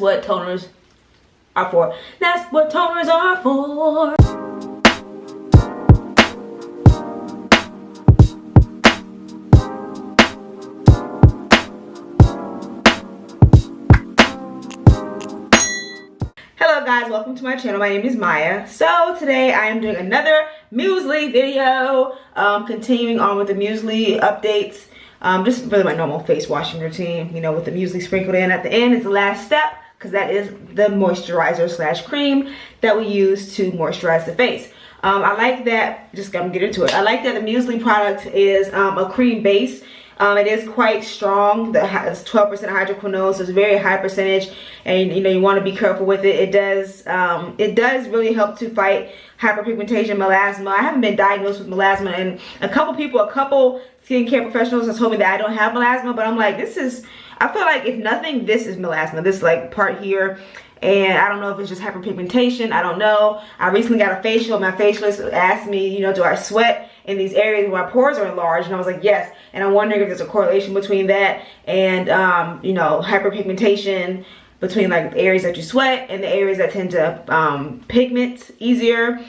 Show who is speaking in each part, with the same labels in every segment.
Speaker 1: what toners are for. That's what toners are for. Hello guys, welcome to my channel. My name is Maya. So today I am doing another Musely video, continuing on with the Musely updates. Just really my normal face washing routine, you know, with the Musely sprinkled in at the end is the last step, because that is the moisturizer slash cream that we use to moisturize the face. I like that, just gonna get into it. I like that the Musely product is a cream base. It is quite strong. It's 12% hydroquinone, so it's a very high percentage, and you know you want to be careful with it. It does really help to fight hyperpigmentation, melasma. I haven't been diagnosed with melasma, and a couple skincare professionals have told me that I don't have melasma, but I'm like, I feel like if nothing, this is melasma. This like part here. And I don't know if it's just hyperpigmentation. I don't know. I recently got a facial. My facialist asked me, you know, do I sweat in these areas where my pores are enlarged? And I was like, yes. And I'm wondering if there's a correlation between that and, you know, hyperpigmentation, between like the areas that you sweat and the areas that tend to pigment easier.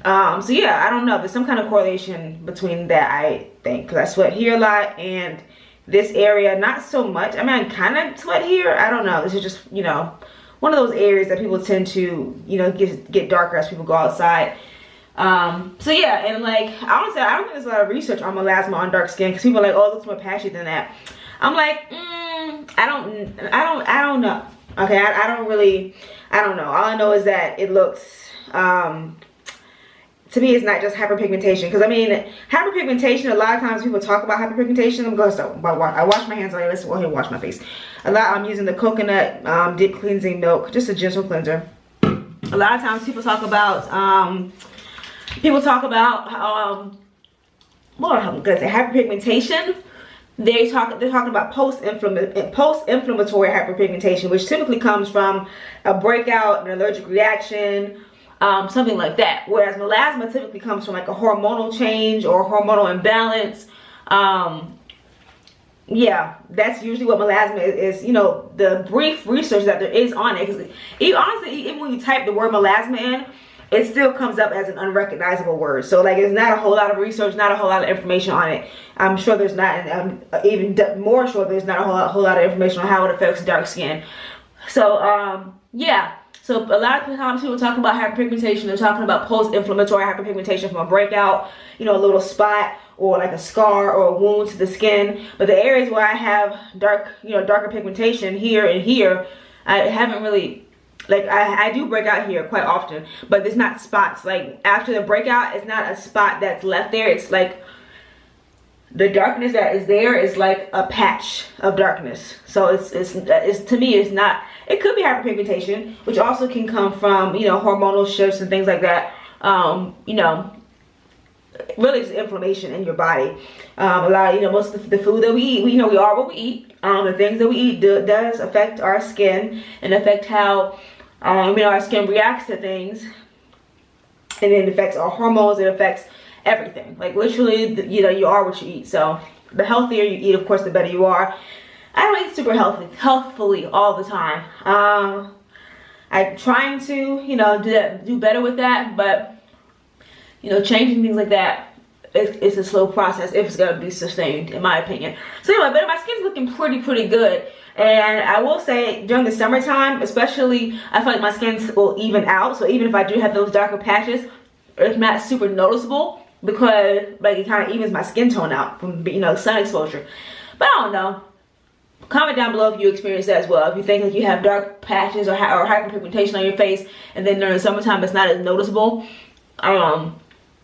Speaker 1: So yeah, I don't know. There's some kind of correlation between that, I think, because I sweat here a lot and this area not so much. I mean, I kind of sweat here. I don't know. This is just, you know, one of those areas that people tend to, you know, get darker as people go outside. So yeah, and like honestly, I don't think there's a lot of research on melasma on dark skin, because people are like, oh, it looks more patchy than that. I'm like, I don't know. Okay, I don't know. All I know is that it looks, to me, it's not just hyperpigmentation. Because I mean, hyperpigmentation, a lot of times people talk about hyperpigmentation. I'm going to start. I wash my hands already. Let's go ahead and wash my face. I'm using the coconut dip cleansing milk, just a gentle cleanser. A lot of times people talk about Lord, I'm gonna say hyperpigmentation. They're talking about post-inflammatory hyperpigmentation, which typically comes from a breakout, an allergic reaction, something like that. Whereas melasma typically comes from like a hormonal change or hormonal imbalance. Yeah, that's usually what melasma is, you know, the brief research that there is on it. Because honestly, even when you type the word melasma in, it still comes up as an unrecognizable word. So like, it's not a whole lot of research, not a whole lot of information on it. I'm sure there's not, and I'm even more sure there's not a whole lot of information on how it affects dark skin. So yeah. So a lot of times people talk about hyperpigmentation, they're talking about post-inflammatory hyperpigmentation from a breakout, you know, a little spot or like a scar or a wound to the skin. But the areas where I have darker pigmentation here and here, I haven't really, like I do break out here quite often, but there's not spots. Like after the breakout, it's not a spot that's left there. It's like the darkness that is there is like a patch of darkness. So it's to me, it's not, it could be hyperpigmentation, which also can come from, you know, hormonal shifts and things like that. You know, really just inflammation in your body. A lot of, you know, most of the food that we eat, you know, we are what we eat. The things that we eat does affect our skin and affect how, you know, our skin reacts to things. And it affects our hormones, it affects everything. Like literally, you know, you are what you eat. So the healthier you eat, of course, the better you are. I don't eat super healthfully all the time. I'm trying to, you know, do better with that, but you know, changing things like that, it's a slow process if it's gonna be sustained, in my opinion. So anyway, but my skin's looking pretty good. And I will say during the summertime, especially, I feel like my skin will even out. So even if I do have those darker patches, it's not super noticeable, because like it kind of evens my skin tone out from, you know, sun exposure. But I don't know. Comment down below if you experience that as well. If you think like you have dark patches or hyperpigmentation on your face, and then during the summertime it's not as noticeable.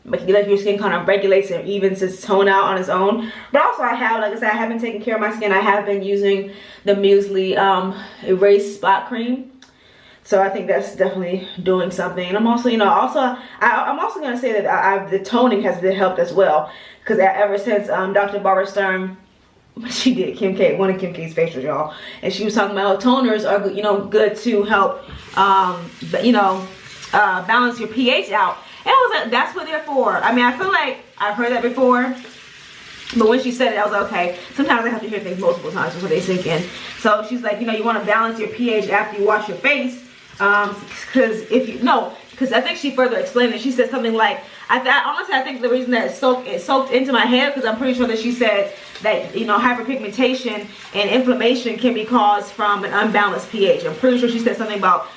Speaker 1: Like your skin kind of regulates and evens its tone out on its own. But also I have, like I said, I have been taking care of my skin. I have been using the Musely Erase Spot Cream. So I think that's definitely doing something. And I'm also, you know, I'm also going to say that the toning has been helped as well. Because ever since Dr. Barbara Stern, she did one of Kim K's facials, y'all. And she was talking about how toners are, you know, good to help, you know, balance your pH out. And I was like, that's what they're for. I mean, I feel like I've heard that before. But when she said it, I was like, okay, sometimes I have to hear things multiple times before they sink in. So she's like, you know, you want to balance your pH after you wash your face. Because because I think she further explained it. She said something like, honestly, I think the reason that it soaked into my head, because I'm pretty sure that she said that, you know, hyperpigmentation and inflammation can be caused from an unbalanced pH. I'm pretty sure she said something about,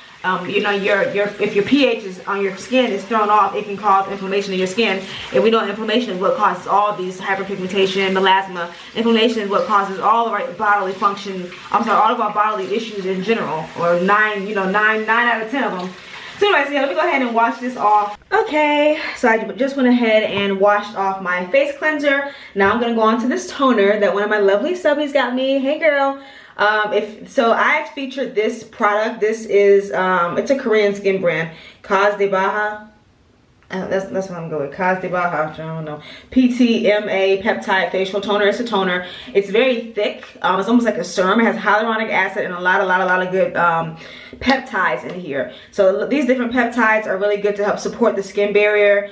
Speaker 1: you know, if your pH is on your skin is thrown off, it can cause inflammation in your skin. And we know inflammation is what causes all these hyperpigmentation, melasma. Inflammation is what causes all of our bodily function. I'm sorry, all of our bodily issues in general, or nine out of 10 of them. So anyways, yeah, let me go ahead and wash this off. Okay, so I just went ahead and washed off my face cleanser. Now I'm gonna go on to this toner that one of my lovely subbies got me. Hey girl. So I featured this product. This is it's a Korean skin brand, Cause de Baja. That's what I'm going with. Cause de Baja. I don't know. PTMA peptide facial toner. It's a toner. It's very thick. It's almost like a serum. It has hyaluronic acid and a lot of good peptides in here. So these different peptides are really good to help support the skin barrier.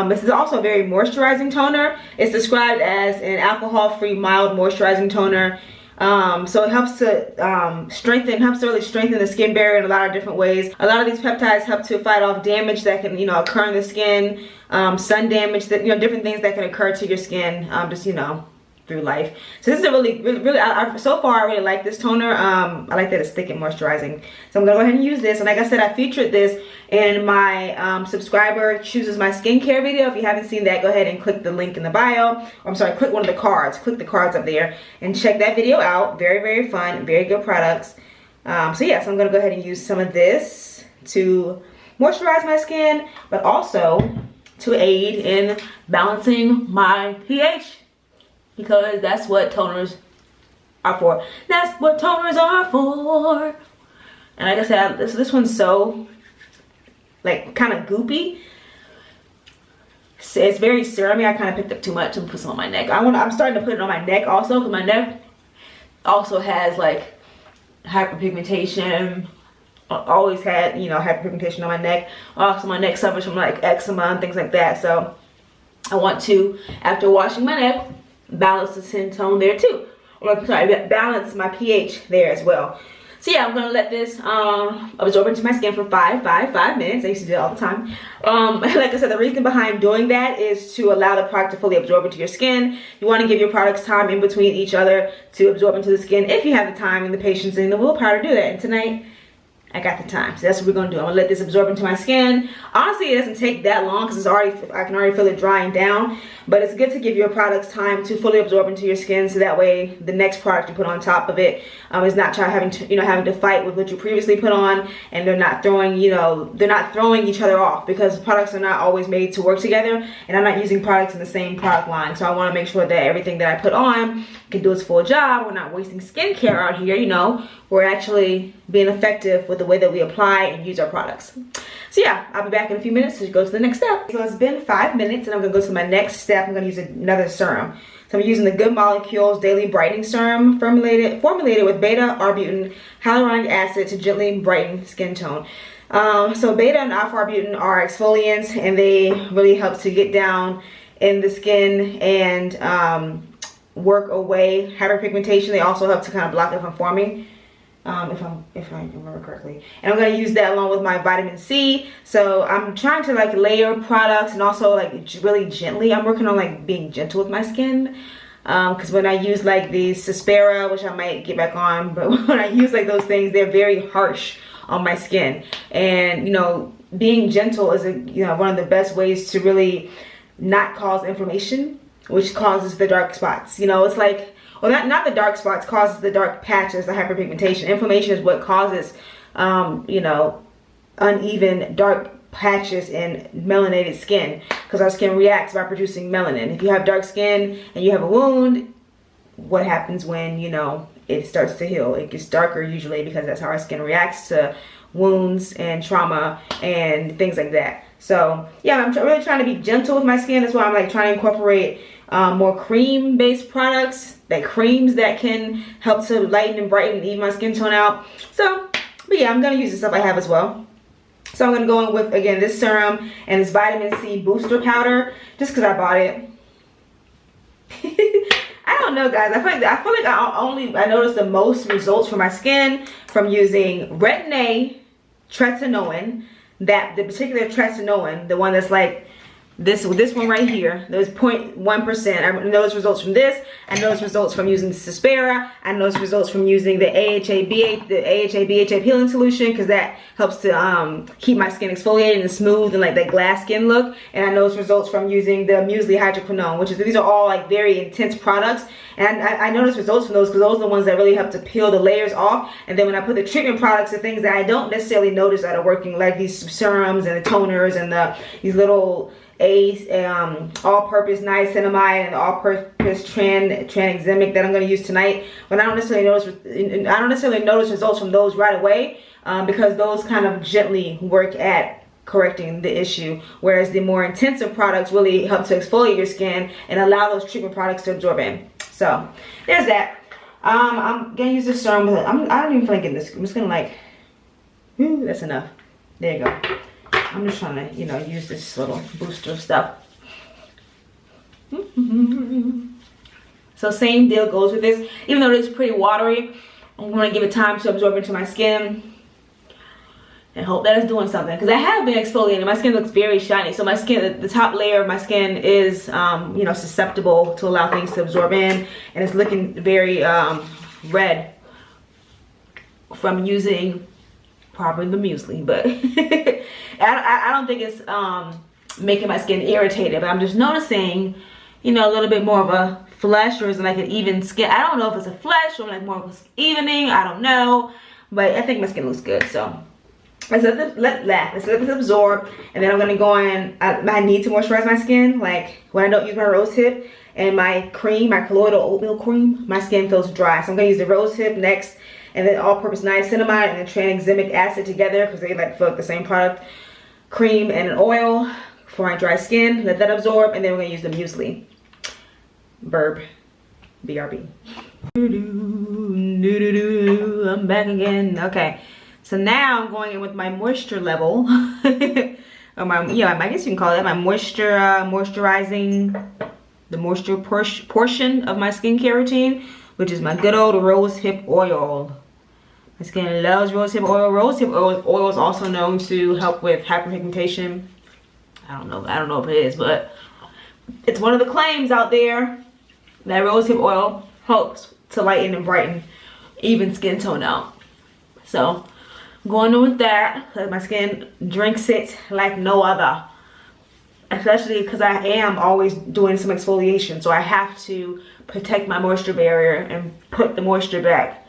Speaker 1: This is also a very moisturizing toner. It's described as an alcohol-free mild moisturizing toner. So it helps to really strengthen the skin barrier in a lot of different ways. A lot of these peptides help to fight off damage that can, you know, occur in the skin, sun damage, that, you know, different things that can occur to your skin, just, you know, through life. So this is a really so far I really like this toner. I like that it's thick and moisturizing. So I'm gonna go ahead and use this. And like I said, I featured this in my subscriber chooses my skincare video. If you haven't seen that, go ahead and click the link in the bio. I'm sorry, click one of the cards. Click the cards up there and check that video out. Very, very fun, very good products. So yeah, so I'm gonna go ahead and use some of this to moisturize my skin, but also to aid in balancing my pH. Because that's what toners are for. That's what toners are for. And like I said, this one's so, like, kind of goopy. It's very serumy. I kind of picked up too much and put some on my neck. I'm starting to put it on my neck also, because my neck also has, like, hyperpigmentation. Always had, you know, hyperpigmentation on my neck. Also, my neck suffers from, like, eczema and things like that. So I want to, after washing my neck, balance the skin tone there too. Or sorry, balance my pH there as well. So yeah, I'm gonna let this absorb into my skin for 5 minutes. I used to do it all the time. Like I said, the reason behind doing that is to allow the product to fully absorb into your skin. You want to give your products time in between each other to absorb into the skin if you have the time and the patience and the willpower to do that. And tonight, I got the time, so that's what we're gonna do. I'm gonna let this absorb into my skin. Honestly, it doesn't take that long because I can already feel it drying down. But it's good to give your products time to fully absorb into your skin, so that way the next product you put on top of it is not having to fight with what you previously put on, and they're not throwing each other off, because products are not always made to work together, and I'm not using products in the same product line. So I want to make sure that everything that I put on can do its full job. We're not wasting skincare out here, you know. We're actually being effective with the way that we apply and use our products. So yeah, I'll be back in a few minutes to go to the next step. So it's been 5 minutes and I'm gonna go to my next step. I'm gonna use another serum. So I'm using the Good Molecules Daily Brightening Serum, formulated with beta-arbutin hyaluronic acid to gently brighten skin tone. So beta and alpha-arbutin are exfoliants, and they really help to get down in the skin and work away hyperpigmentation. They also help to kind of block it from forming. If I remember correctly. And I'm going to use that along with my vitamin C. So I'm trying to like layer products, and also like really gently. I'm working on like being gentle with my skin. Because when I use like the Suspera, which I might get back on, but when I use like those things, they're very harsh on my skin. And you know, being gentle is one of the best ways to really not cause inflammation, which causes the dark spots. You know, it's like, well, not the dark spots, causes the dark patches, the hyperpigmentation. Inflammation is what causes, uneven dark patches in melanated skin, because our skin reacts by producing melanin. If you have dark skin and you have a wound, what happens when, it starts to heal? It gets darker usually, because that's how our skin reacts to wounds and trauma and things like that. So yeah, I'm really trying to be gentle with my skin. That's why I'm like trying to incorporate more cream based products, like creams that can help to lighten and brighten and even my skin tone out. So, but yeah, I'm gonna use the stuff I have as well. So I'm gonna go in with, again, this serum and this vitamin C booster powder, just because I bought it. know, guys. I feel like I noticed the most results for my skin from using Brightening tretinoin, the particular tretinoin, the one that's like this one right here. There's 0.1%. I noticed results from this. I noticed results from using Cispera. I noticed results from using the AHA/BHA peeling solution, because that helps to keep my skin exfoliated and smooth and like that glass skin look. And I noticed results from using the Musely Hydroquinone, which is, these are all like very intense products. And I noticed results from those because those are the ones that really help to peel the layers off. And then when I put the treatment products, the things that I don't necessarily notice that are working, like these serums and the toners and these little all-purpose niacinamide and all-purpose tranexamic that I'm going to use tonight, but I don't necessarily notice results from those right away, because those kind of gently work at correcting the issue, whereas the more intensive products really help to exfoliate your skin and allow those treatment products to absorb in. So there's that. I'm gonna use this serum. I don't even feel like getting this. I'm just gonna like, that's enough. There you go. I'm just trying to, use this little booster stuff. So same deal goes with this. Even though it is pretty watery, I'm going to give it time to absorb into my skin and hope that it's doing something. Because I have been exfoliating. My skin looks very shiny. So my skin, the top layer of my skin is, susceptible to allow things to absorb in. And it's looking very red from using probably the Musely, but I don't think it's making my skin irritated, but I'm just noticing, a little bit more of a flush, or is it like an even skin? I don't know if it's a flush or like more of an evening. I don't know, but I think my skin looks good. So let's let this absorb, and then I'm gonna go in. I need to moisturize my skin. Like when I don't use my rose hip and my cream, my colloidal oatmeal cream, my skin feels dry. So I'm gonna use the rose hip next, and then all-purpose niacinamide and then tranexamic acid together, because they like feel like the same product. Cream and an oil for my dry skin. Let that absorb, and then we're gonna use the Musely. BRB. I'm back again. Okay, so now I'm going in with my moisture level. Or I guess you can call it my moisturizing, the moisture portion of my skincare routine, which is my good old rose hip oil. My skin loves rose hip oil. Rose hip oil is also known to help with hyperpigmentation. I don't know if it is, but it's one of the claims out there that rose hip oil helps to lighten and brighten even skin tone out. So I'm going on with that, because my skin drinks it like no other. Especially because I am always doing some exfoliation, so I have to protect my moisture barrier and put the moisture back.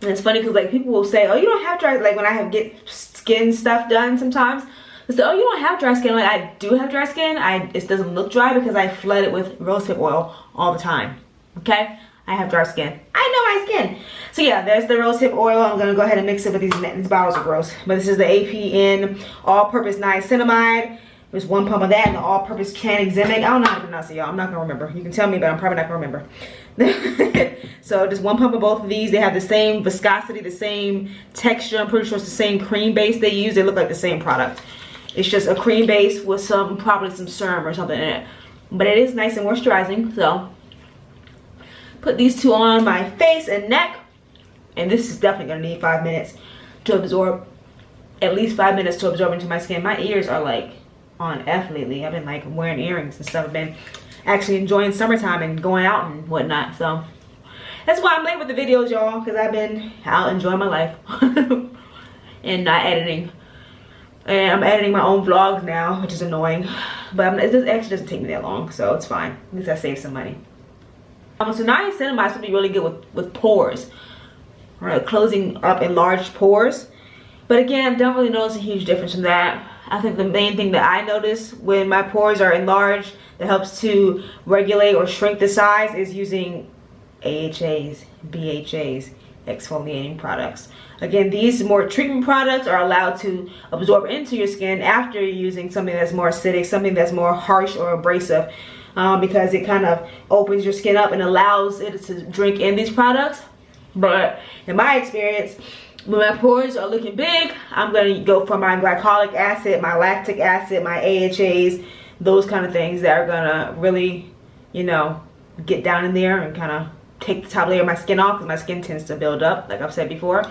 Speaker 1: And it's funny because like people will say, oh, you don't have dry, like when I get skin stuff done sometimes, they say, oh, you don't have dry skin. Like I do have dry skin. It doesn't look dry because I flood it with rosehip oil all the time. Okay, I have dry skin. I know my skin. So yeah, there's the rosehip oil. I'm gonna go ahead and mix it with these bottles are gross, but this is the APN all-purpose niacinamide. There's one pump of that and the all-purpose tranexamic. I don't know how to pronounce it, y'all. I'm not gonna remember. You can tell me, but I'm probably not gonna remember. So just one pump of both of these. They have the same viscosity, the same texture. I'm pretty sure it's the same cream base they use. They look like the same product. It's just a cream base with probably some serum or something in it. But it is nice and moisturizing. So put these two on my face and neck. And this is definitely gonna need 5 minutes to absorb. At least 5 minutes to absorb into my skin. My ears are like on F lately. I've been like wearing earrings and stuff. I've been actually enjoying summertime and going out and whatnot. So that's why I'm late with the videos, y'all, because I've been out enjoying my life and not editing. And I'm editing my own vlogs now, which is annoying, but it actually doesn't take me that long, so it's fine. At least I save some money. So niacinamide should be really good with pores, right? Closing up enlarged pores. But again, I don't really notice a huge difference from that. I think the main thing that I notice when my pores are enlarged that helps to regulate or shrink the size is using AHAs, BHAs, exfoliating products. Again, these more treatment products are allowed to absorb into your skin after you're using something that's more acidic, something that's more harsh or abrasive, because it kind of opens your skin up and allows it to drink in these products. But in my experience, when my pores are looking big, I'm going to go for my glycolic acid, my lactic acid, my AHAs, those kind of things that are going to really, get down in there and kind of take the top layer of my skin off, because my skin tends to build up, like I've said before.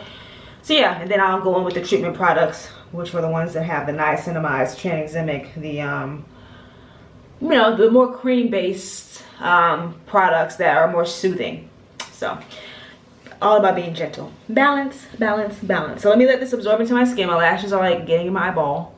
Speaker 1: So yeah, and then I'll go in with the treatment products, which were the ones that have the niacinamide, tranexamic, the you know, the more cream-based products that are more soothing. So all about being gentle. Balance, balance, balance. So let me let this absorb into my skin. My lashes are like getting in my eyeball.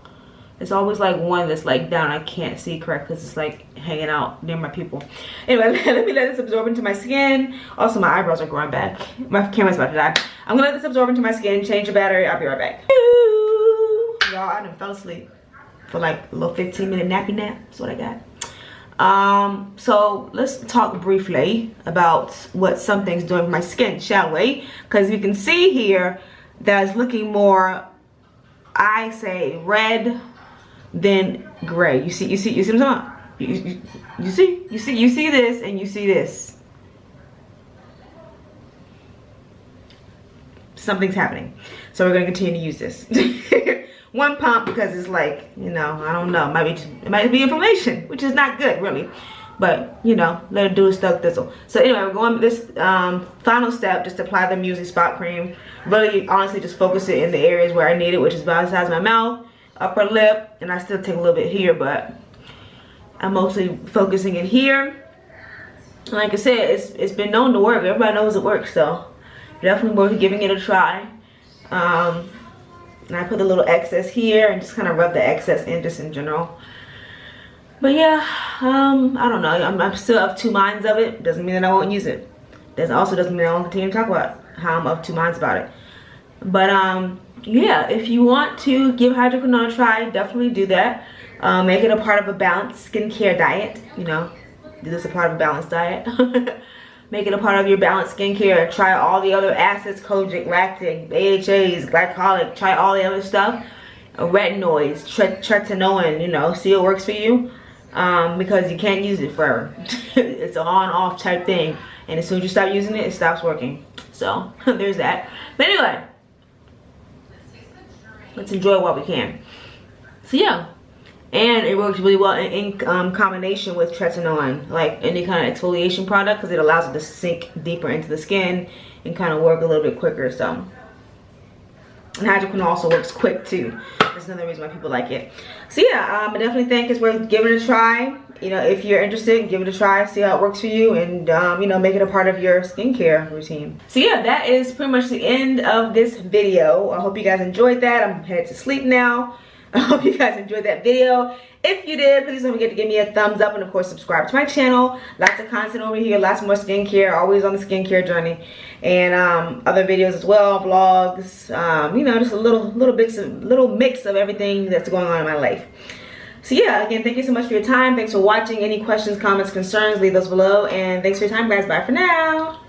Speaker 1: It's always like one that's like down, I can't see correct because it's like hanging out near my pupil. Anyway, let me let this absorb into my skin. Also, my eyebrows are growing back. My camera's about to die. I'm gonna let this absorb into my skin, change the battery, I'll be right back. Y'all, I done fell asleep for like a little 15-minute nappy nap. That's what I got. So let's talk briefly about what something's doing for my skin, shall we? Because you can see here that it's looking more, I say, red than gray. You see what I'm talking? You see this, and you see this. Something's happening. So we're gonna continue to use this. One pump, because it's like, you know, I don't know, it might be inflammation, which is not good really, but you know, let it do its stuff thistle. So anyway, we're going with this final step, just apply the Musely spot cream. Really honestly just focus it in the areas where I need it, which is about the size of my mouth, upper lip, and I still take a little bit here, but I'm mostly focusing it here. Like I said, it's been known to work. Everybody knows it works, so definitely worth giving it a try. And I put a little excess here and just kind of rub the excess in, just in general. But yeah, I don't know. I'm still of two minds of it. Doesn't mean that I won't use it. That also doesn't mean I won't continue to talk about how I'm of two minds about it. But yeah, if you want to give Hydroquinone a try, definitely do that. Make it a part of a balanced skincare diet. You know, do this a part of a balanced diet. Make it a part of your balanced skincare. Try all the other acids, kojic, lactic, AHAs, glycolic. Try all the other stuff. Retinoids, tretinoin, you know, see what works for you. Because you can't use it forever. It's an on-off type thing. And as soon as you stop using it, it stops working. So, there's that. But anyway, let's enjoy what we can. So yeah. And it works really well in combination with tretinoin, like any kind of exfoliation product, because it allows it to sink deeper into the skin and kind of work a little bit quicker. So, and Hydroquinone also works quick too. That's another reason why people like it. So yeah, I definitely think it's worth giving it a try. You know, if you're interested, give it a try, see how it works for you, and you know, make it a part of your skincare routine. So yeah, that is pretty much the end of this video. I hope you guys enjoyed that. I'm headed to sleep now. I hope you guys enjoyed that video. If you did, please don't forget to give me a thumbs up, and of course subscribe to my channel. Lots of content over here, lots more skincare, always on the skincare journey, and other videos as well, vlogs, you know, just a little mix of everything that's going on in my life. So yeah, again, thank you so much for your time. Thanks for watching. Any questions, comments, concerns, leave those below, and thanks for your time, guys. Bye for now.